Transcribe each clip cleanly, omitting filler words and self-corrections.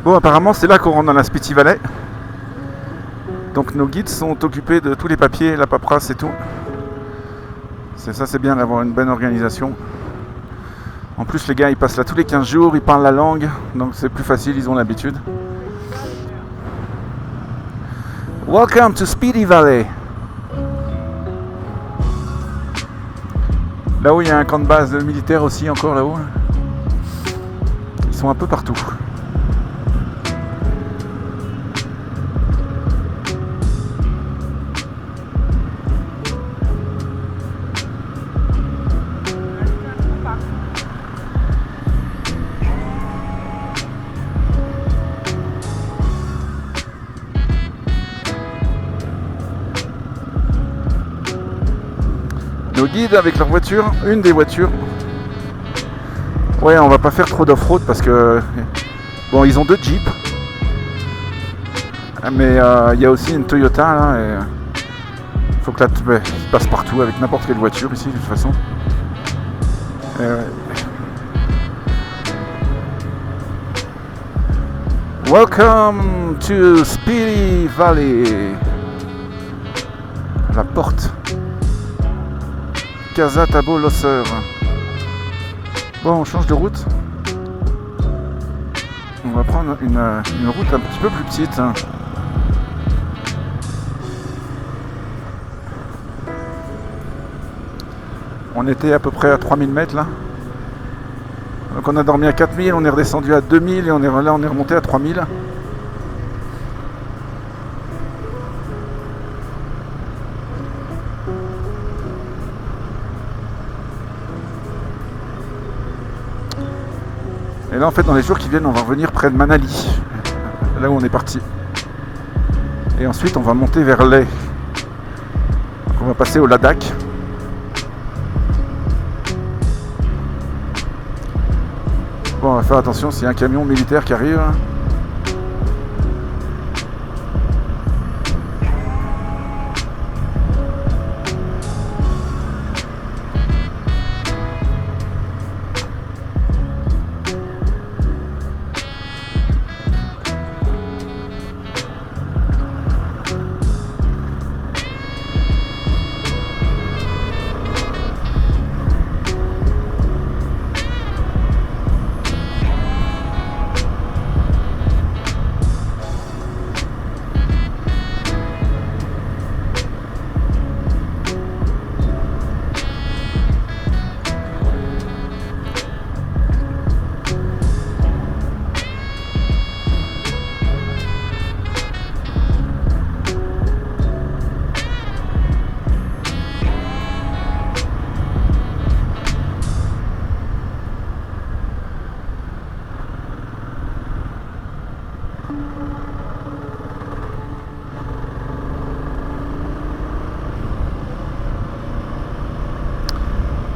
Bon, apparemment, c'est là qu'on rentre dans la Spiti Valley. Donc nos guides sont occupés de tous les papiers, la paperasse et tout. C'est bien d'avoir une bonne organisation. En plus, les gars, ils passent là tous les 15 jours, ils parlent la langue, donc c'est plus facile, ils ont l'habitude. Welcome to Spiti Valley. Là-haut, il y a un camp de base militaire aussi, encore là-haut. Ils sont un peu partout. Nos guides avec leur voiture, une des voitures. Ouais, on va pas faire trop d'off-road parce que bon, ils ont 2 Jeeps, mais il y a aussi une Toyota là. Et faut que ils passent partout avec n'importe quelle voiture ici de toute façon. Welcome to Spiti Valley. La porte. Casa Tabo Losser. Bon, on change de route. On va prendre une route un petit peu plus petite. On était à peu près à 3000 mètres là. Donc on a dormi à 4000, on est redescendu à 2000 et on est remonté à 3000. Et là en fait dans les jours qui viennent on va revenir près de Manali, là où on est parti. Et ensuite on va monter vers Leh. Donc on va passer au Ladakh. Bon, on va faire attention s'il y a un camion militaire qui arrive.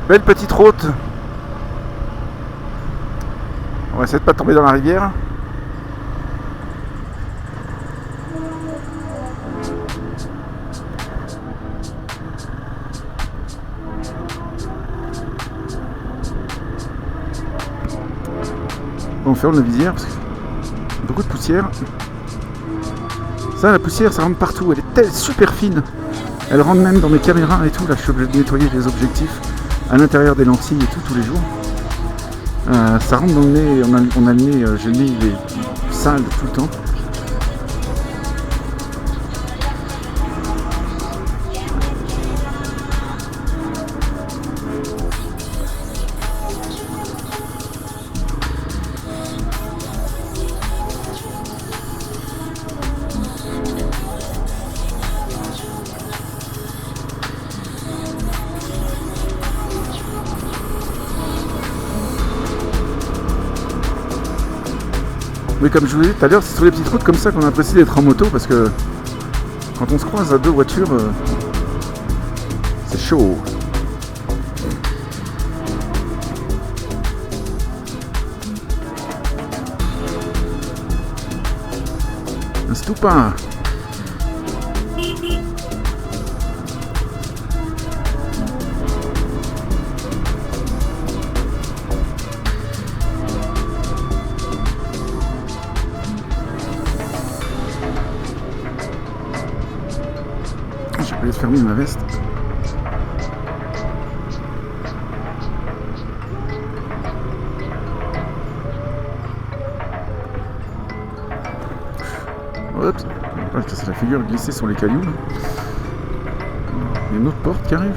Belle petite route. On va essayer de pas tomber dans la rivière. On ferme la visière parce qu'il y a beaucoup de poussière. Ça, la poussière, ça rentre partout. Elle est super fine. Elle rentre même dans mes caméras et tout. Là, je suis obligé de nettoyer les objectifs à l'intérieur des lentilles et tout, tous les jours. Ça rentre dans le nez. On a le nez, j'ai le nez, il est sale tout le temps. Mais comme je vous l'ai dit tout à l'heure, c'est sur les petites routes comme ça qu'on apprécie d'être en moto parce que quand on se croise à 2 voitures, c'est chaud. Un stupa. fermer ma veste. Oups, on va casser la figure, glisser sur les cailloux. Il y a une autre porte qui arrive.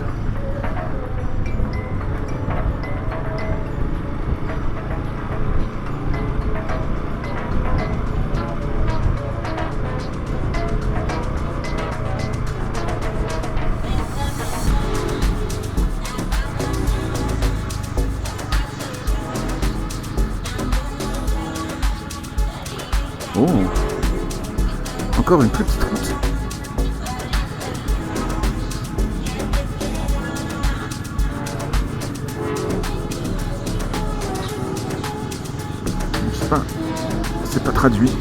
Oh, encore une plus petite route. Je sais pas, c'est pas traduit.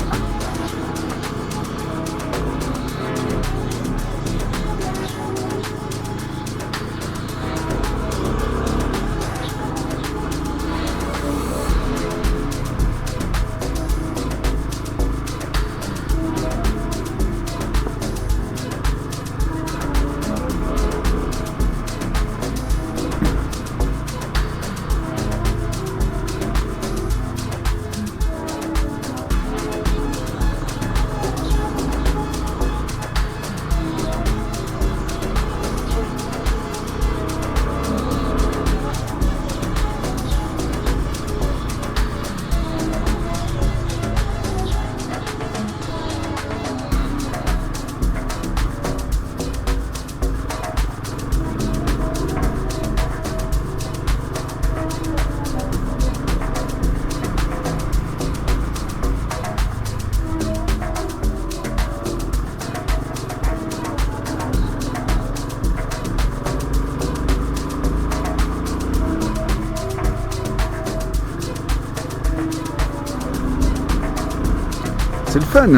C'est le fun.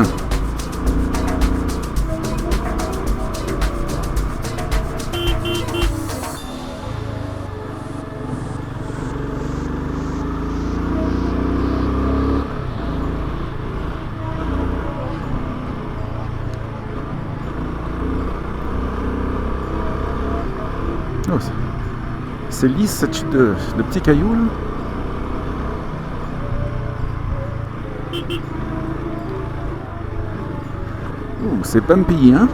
Oh, c'est lisse cette chute de petits cailloux là. C'est bumpy, hein?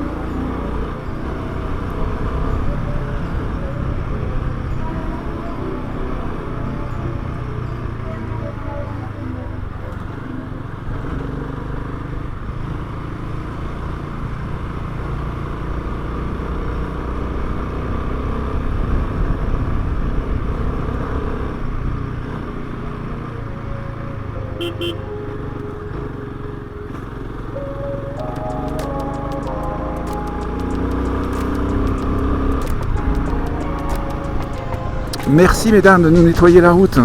Merci mesdames de nous nettoyer la route.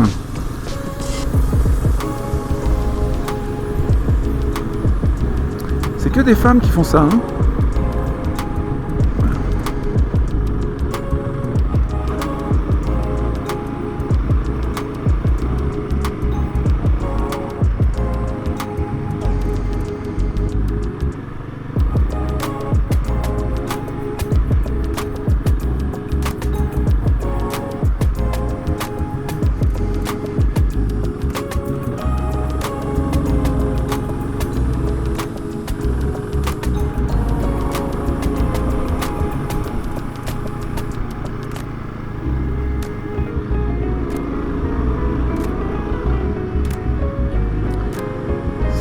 C'est que des femmes qui font ça, hein.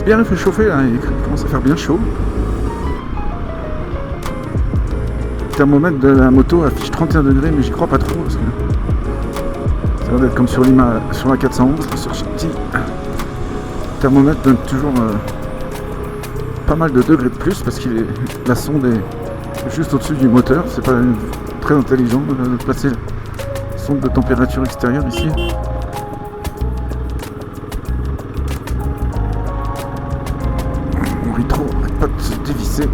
Bien réchauffé là, il commence à faire bien chaud. Le thermomètre de la moto affiche 31 degrés, mais j'y crois pas trop parce que ça a l'air d'être comme sur la 411, sur Shifty. Le thermomètre donne toujours pas mal de degrés de plus parce que la sonde est juste au-dessus du moteur. C'est pas très intelligent de placer la sonde de température extérieure ici. Trop, arrête pas de se dévisser.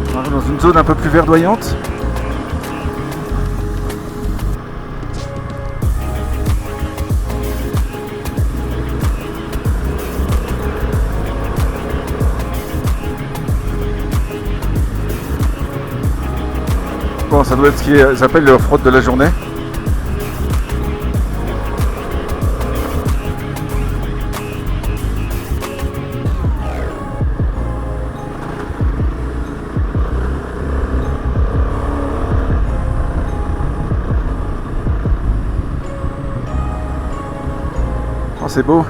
On va dans une zone un peu plus verdoyante. ça doit être ce qu'ils appellent le off-road de la journée. Oh, c'est beau.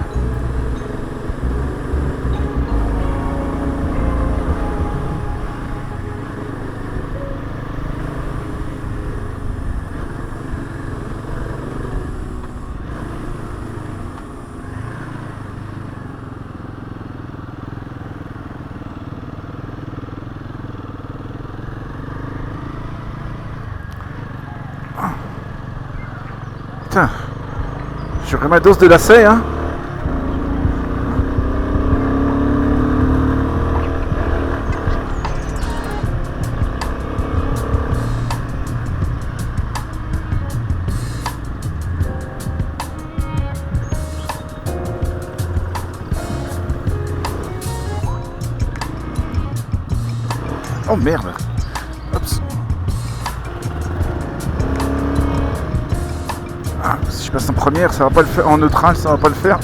Putain, j'aurai ma dose de lacet, hein. Oh merde. Oups. Ah, si je passe en première, ça va pas le faire. En neutral, ça va pas le faire.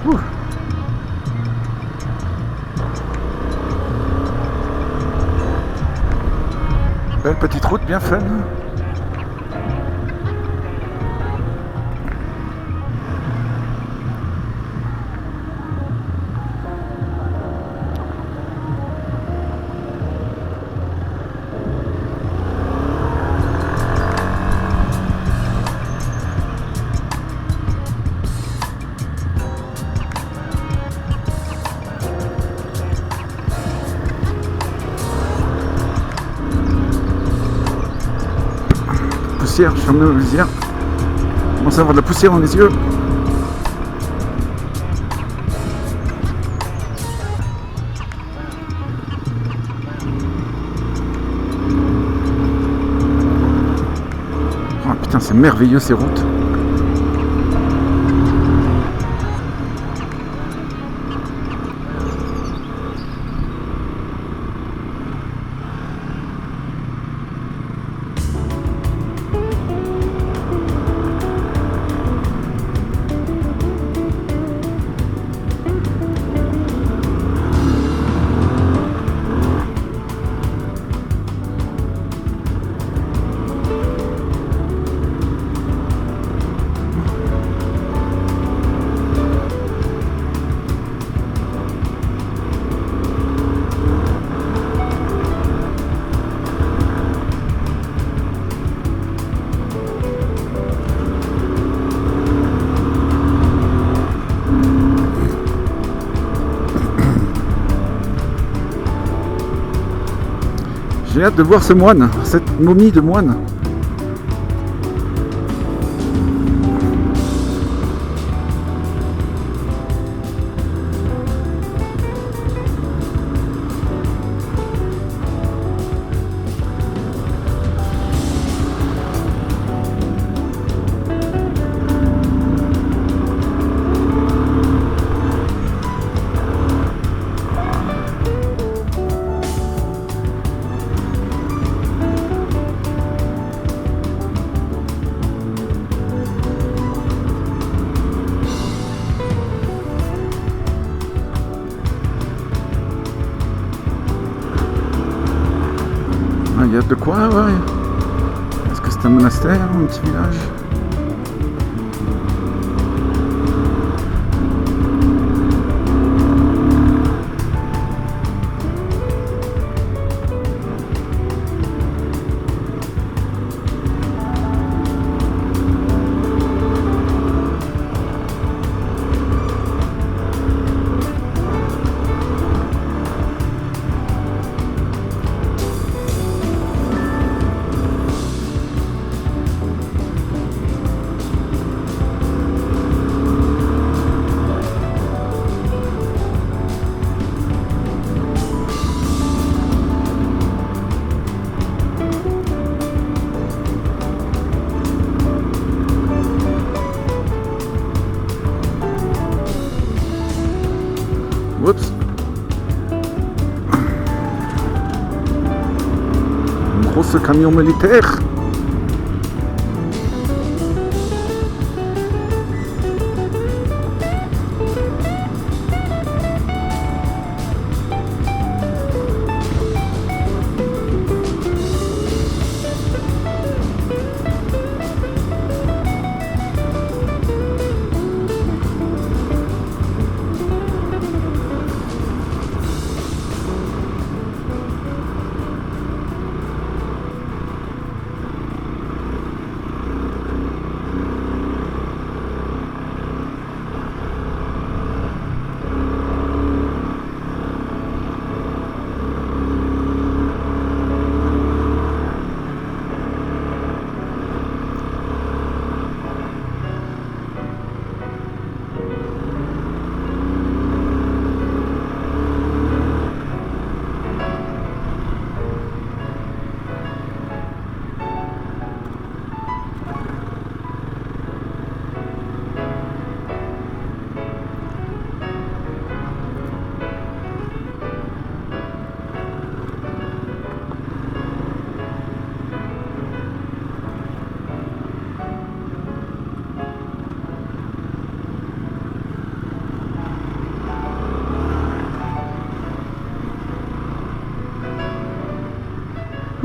Ouh. Belle petite route bien fun. Poussière, je ferme le visière. Je commence à avoir de la poussière dans les yeux. Oh putain, c'est merveilleux ces routes. J'ai hâte de voir ce moine, cette momie de moine. Il y a de quoi, ouais. Est-ce que c'est un monastère, un petit village? trop ce camion militaire.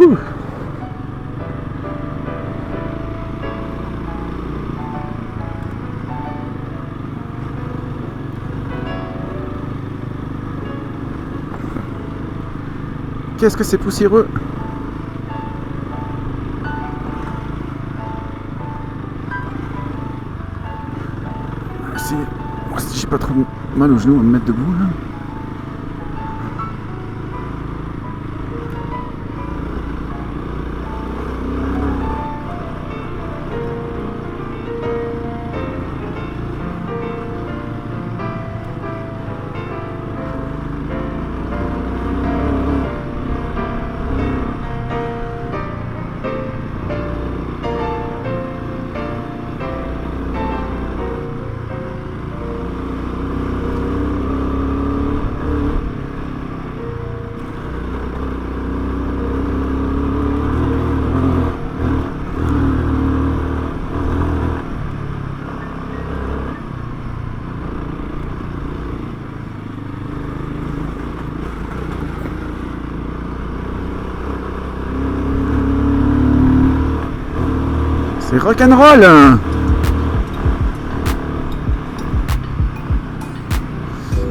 Ouh. Qu'est-ce que c'est poussiéreux! Si j'ai pas trop mal aux genoux, on va me mettre debout là. C'est rock'n'roll!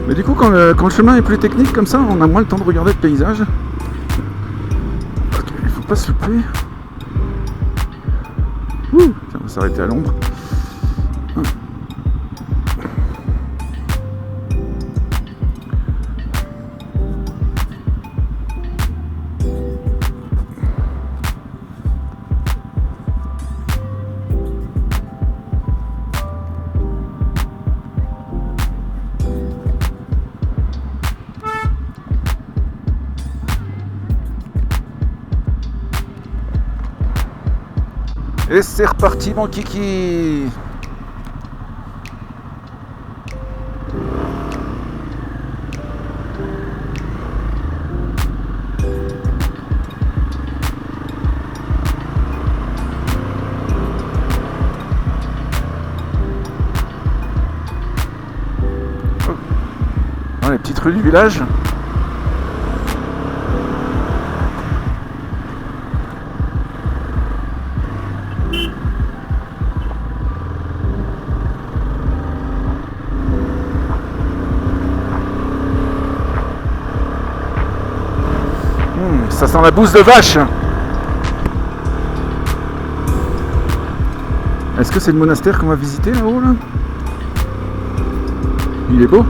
Mais du coup, quand le chemin est plus technique comme ça, on a moins le temps de regarder le paysage. Ok, il faut pas se louper. Ouh, ça va s'arrêter à l'ombre. Et c'est reparti mon kiki. Oh, les petites rues du village. Ça sent la bouse de vache. Est-ce que c'est le monastère qu'on va visiter là-haut là? Il est beau.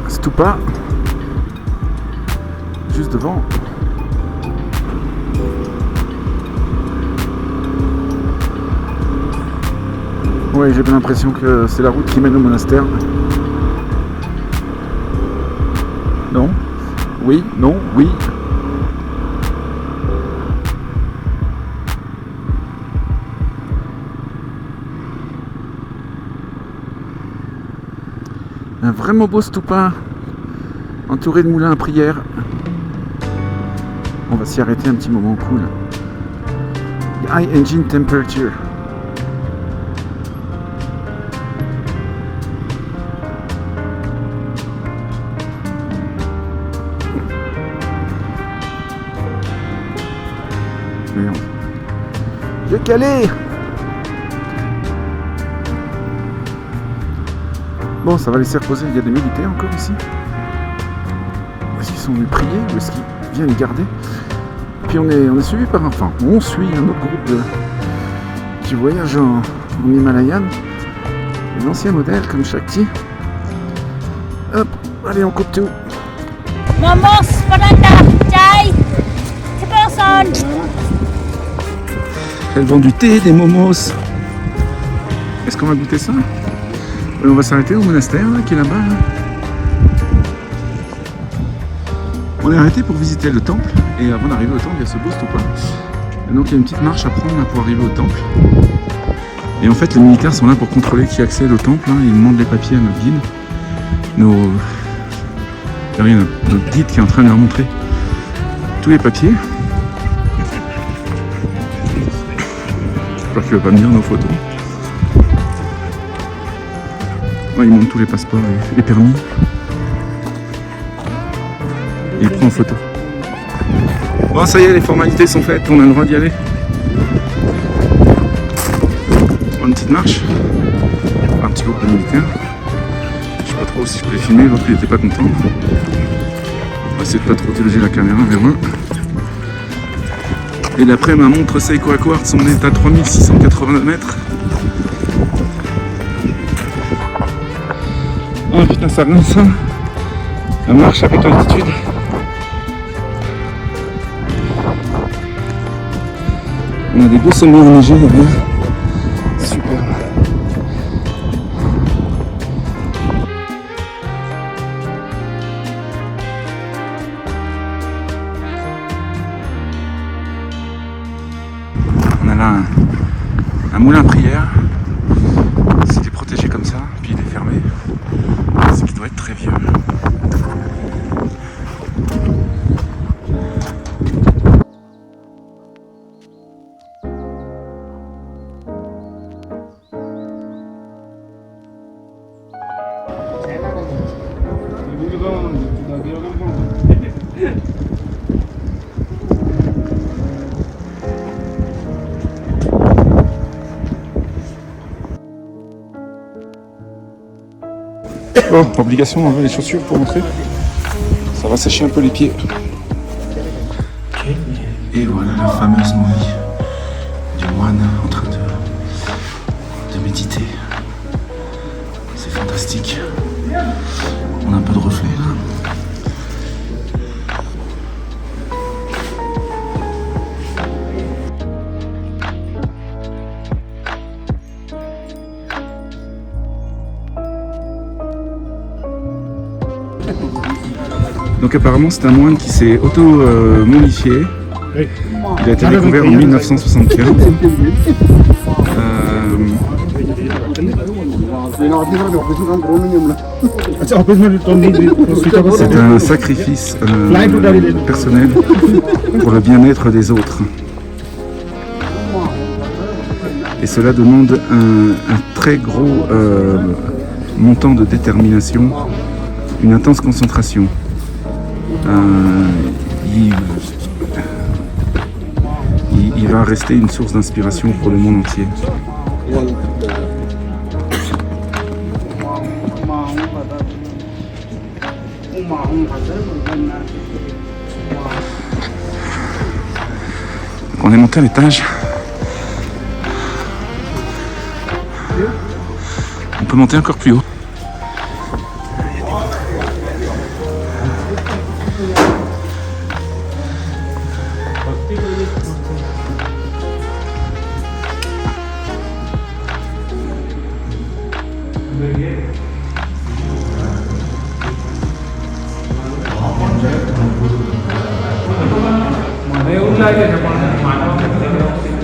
Stupa. Juste devant. Ouais, j'ai bien l'impression que c'est la route qui mène au monastère. Non. Oui, non, oui. vraiment beau ce Toupin, entouré de moulins à prière. On va s'y arrêter un petit moment cool. High engine temperature. Merde. J'ai calé. Bon, ça va laisser reposer. Il y a des militaires encore ici. Est-ce qu'ils sont venus prier ou est-ce qu'ils viennent garder? Puis on est suivi par on suit un autre groupe qui voyage en Himalayan. Les anciens modèles comme Shakti. Hop, allez, on coupe tout. Momos, Pananda, Chai, 10 personnes. Elles vendent du thé, des momos. Est-ce qu'on va goûter ça? On va s'arrêter au monastère là, qui est là-bas. Là. On est arrêté pour visiter le temple et avant d'arriver au temple, il y a ce beau stupa. Et donc il y a une petite marche à prendre là, pour arriver au temple. Et en fait, les militaires sont là pour contrôler qui accède au temple. Hein. Ils demandent les papiers à notre guide. Il y a notre guide qui est en train de leur montrer tous les papiers. J'espère qu'il ne va pas me dire nos photos. Ouais, il montre tous les passeports et les permis. Et il prend en photo. Bon, ça y est, les formalités sont faites, on a le droit d'y aller. Une petite marche. Un petit groupe de militaires. Je sais pas trop si je peux les filmer, l'autre il était pas content. On va essayer de pas trop diriger la caméra vers eux. Et d'après ma montre Seiko Quartz, on est à 3680 mètres. Oh putain, ça rince ça. La marche avec l'altitude. On a des beaux sommets enneigés derrière. Super. On a là un moulin à prière. C'était protégé comme ça, puis il est fermé. Ce qui doit être très vieux. Bon, obligation d'enlever les chaussures pour entrer. Ça va sécher un peu les pieds. Et voilà la fameuse momie du moine en train de méditer. C'est fantastique. On a un peu de reflet là. Donc apparemment c'est un moine qui s'est auto-momifié. Il a été découvert en 1975. C'est un sacrifice personnel pour le bien-être des autres. Et cela demande un très gros montant de détermination, une intense concentration. Il va rester une source d'inspiration pour le monde entier. On est monté à l'étage. On peut monter encore plus haut.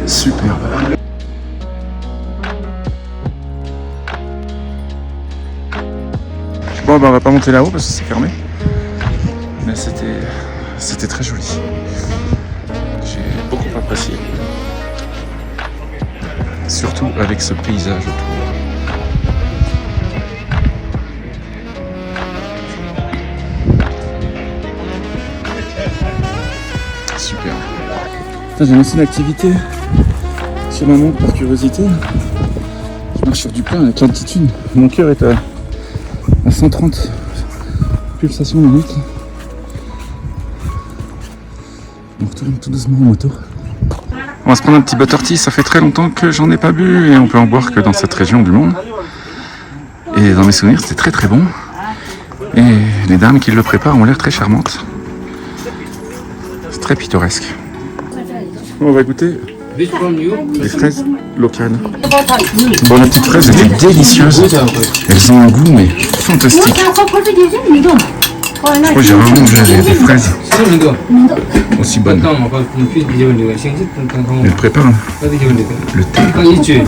Superbe. Bon, bah, on va pas monter là-haut parce que c'est fermé. Mais c'était très joli. J'ai beaucoup apprécié. Surtout avec ce paysage autour. Super. J'ai lancé une activité sur ma montre par curiosité. Je marche sur du pain avec l'altitude. Mon cœur est à 130 pulsations minutes. On retourne tout doucement en moto. On va se prendre un petit buttertea, ça fait très longtemps que j'en ai pas bu et on peut en boire que dans cette région du monde. Et dans mes souvenirs, c'était très très bon. Et les dames qui le préparent ont l'air très charmantes. C'est très pittoresque. On va goûter des fraises locales. Bon, la petite fraise était délicieuse. Elles ont un goût mais fantastique. Je crois que j'ai rarement mangé des fraises aussi bonnes. Elles préparent le thé.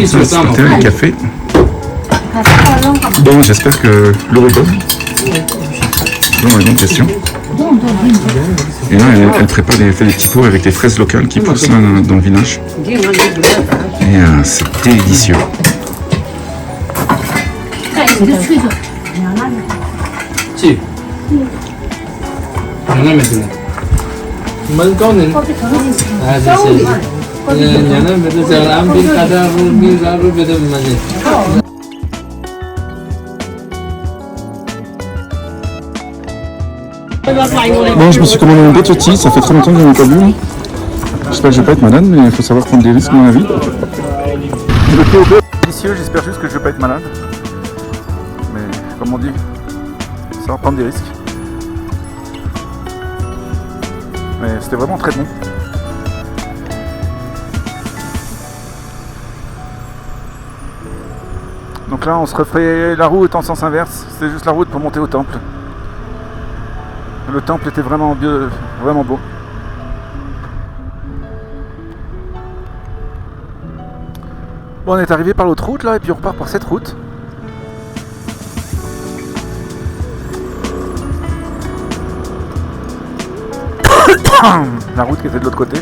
Ça, c'est le thé avec le café. Bon, j'espère que l'eau est bonne. Bon, la grande question. Et là, elle prépare fait des petits pots avec des fraises locales qui poussent là dans le village. Et c'est délicieux. Bon, je me suis commandé un buttertea, ça fait très longtemps que je n'en ai pas bu. J'espère que je vais pas être malade, mais il faut savoir prendre des risques dans la vie. Le thé au beurre est délicieux, j'espère juste que je vais pas être malade. Mais comme on dit, ça va prendre des risques. Mais c'était vraiment très bon. Donc là, on se referait la route en sens inverse. C'était juste la route pour monter au temple. Le temple était vraiment beau. Bon, on est arrivé par l'autre route là et puis on repart par cette route. La route qui était de l'autre côté.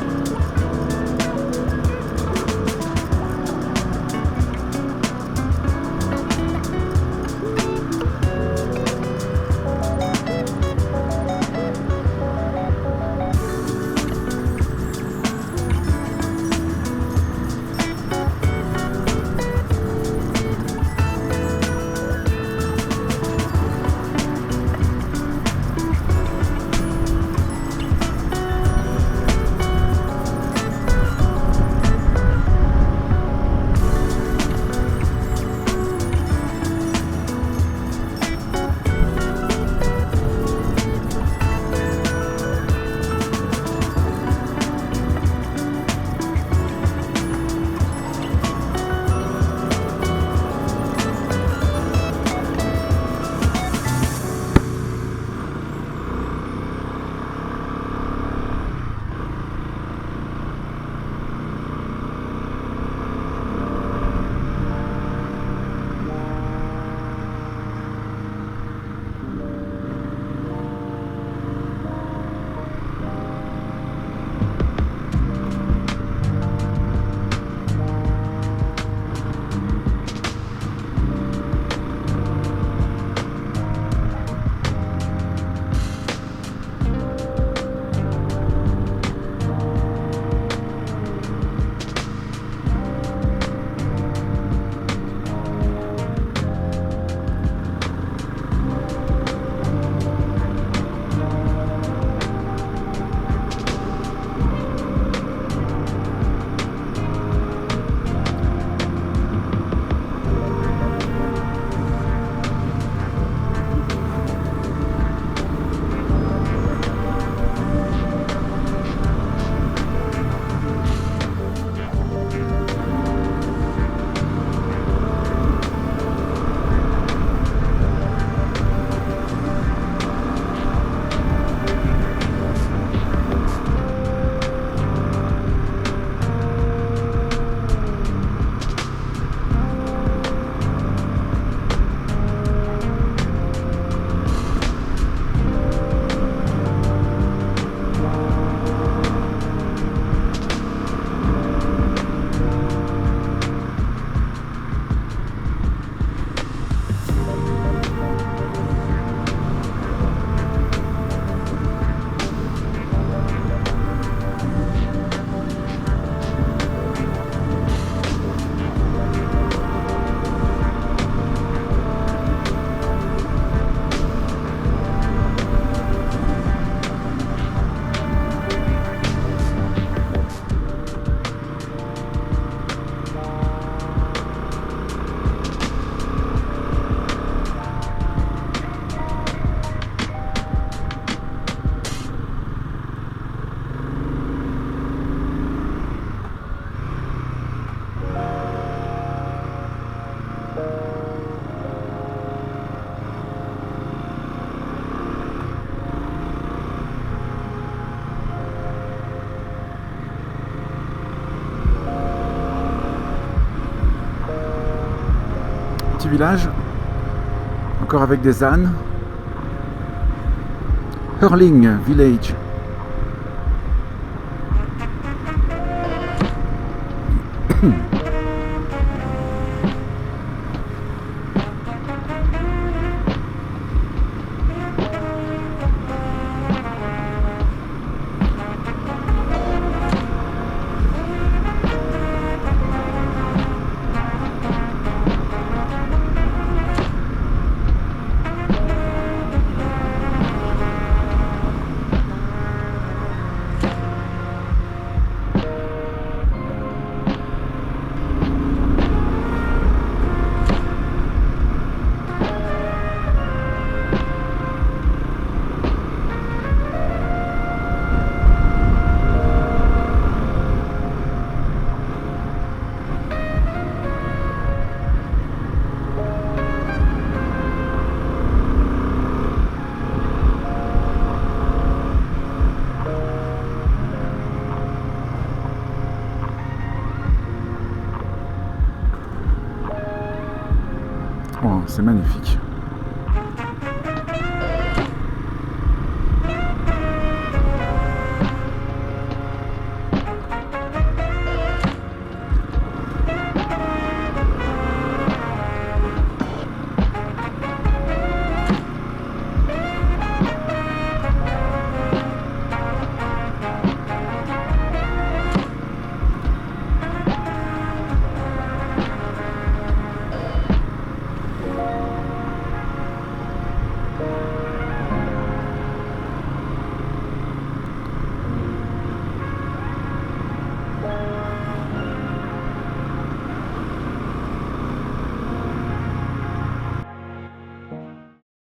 petit village, encore avec des ânes. Hurling Village. Oh, c'est magnifique.